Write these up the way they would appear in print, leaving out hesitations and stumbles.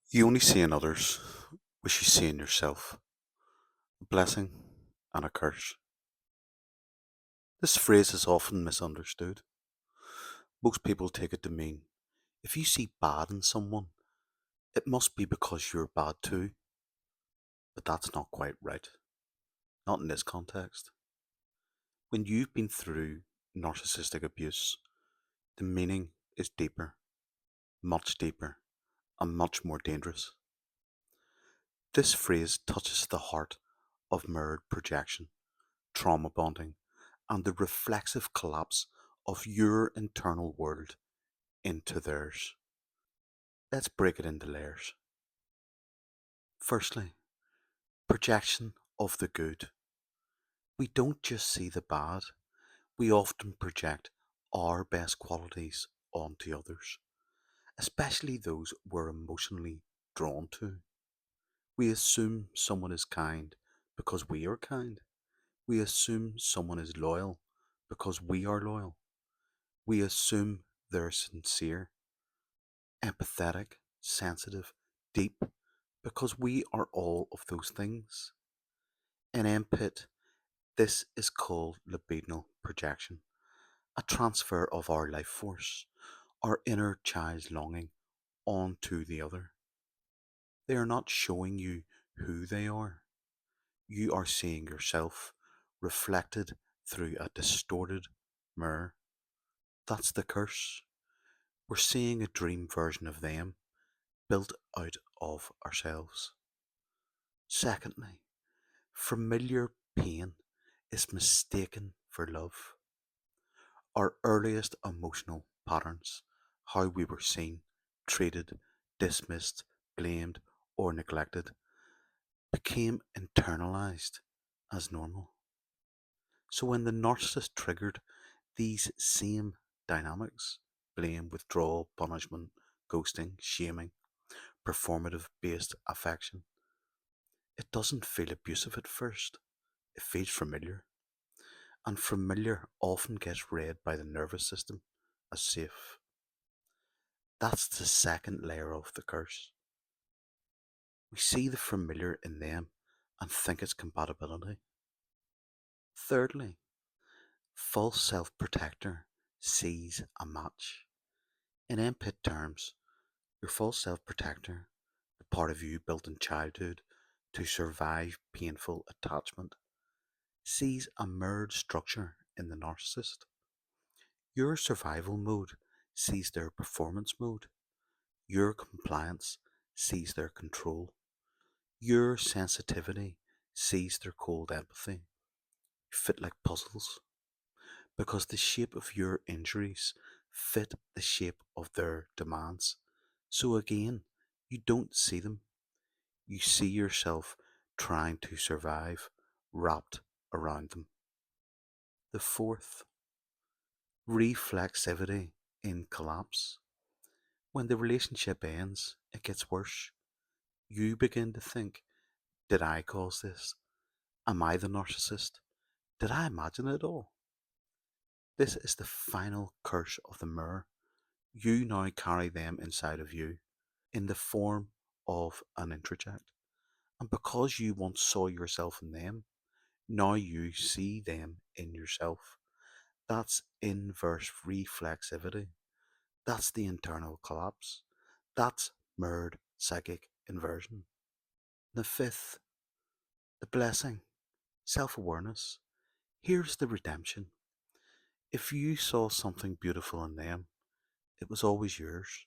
You only see in others what you see in yourself, a blessing and a curse. This phrase is often misunderstood. Most people take it to mean if you see bad in someone, it must be because you're bad too. But that's not quite right, not in this context. When you've been through narcissistic abuse, the meaning is deeper, much deeper, and much more dangerous. This phrase touches the heart of mirrored projection, trauma bonding, and the reflexive collapse of your internal world into theirs. Let's break it into layers. Firstly, projection of the good. We don't just see the bad, we often project our best qualities onto others, especially those we're emotionally drawn to. We assume someone is kind because we are kind. We assume someone is loyal because we are loyal. We assume they're sincere, empathetic, sensitive, deep, because we are all of those things. In MPIT, this is called libidinal projection, a transfer of our life force, our inner child's longing, onto the other. They are not showing you who they are. You are seeing yourself reflected through a distorted mirror. That's the curse. We're seeing a dream version of them built out of ourselves. Secondly, familiar pain is mistaken for love. Our earliest emotional patterns, how we were seen, treated, dismissed, blamed, or neglected, became internalized as normal. So when the narcissist triggered these same dynamics, blame, withdrawal, punishment, ghosting, shaming, performative based affection, it doesn't feel abusive at first. It feels familiar. And familiar often gets read by the nervous system as safe. That's the second layer of the curse. We see the familiar in them and think it's compatibility. Thirdly, false self protector sees a match. In MPIT terms, your false self protector, the part of you built in childhood to survive painful attachment, sees a mirrored structure in the narcissist. Your survival mode sees their performance mode. Your compliance sees their control. Your sensitivity sees their cold empathy. Fit like puzzles because the shape of your injuries fit the shape of their demands. So again, you don't see them. You see yourself trying to survive wrapped around them. The fourth, reflexivity in collapse. When the relationship ends, it gets worse. You begin to think, did I cause this? Am I the narcissist? Did I imagine it all? This is the final curse of the mirror. You now carry them inside of you in the form of an introject. And because you once saw yourself in them, now you see them in yourself. That's inverse reflexivity. That's the internal collapse. That's mirrored psychic inversion. The fifth, the blessing, self awareness. Here's the redemption. If you saw something beautiful in them, it was always yours.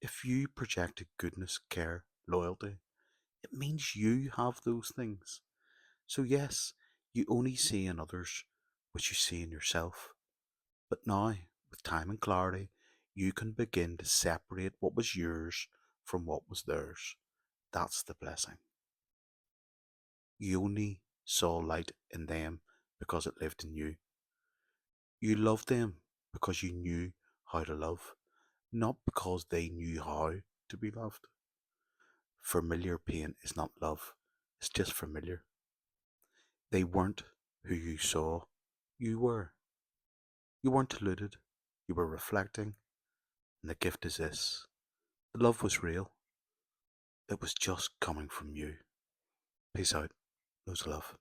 If you projected goodness, care, loyalty, it means you have those things. So, yes, you only see in others what you see in yourself. But now, with time and clarity, you can begin to separate what was yours from what was theirs. That's the blessing. You only saw light in them because it lived in you. You loved them because you knew how to love, not because they knew how to be loved. Familiar pain is not love, it's just familiar. They weren't who you saw you were. You weren't deluded, you were reflecting, and the gift is this: the love was real, that was just coming from you. Peace out. Loads of love.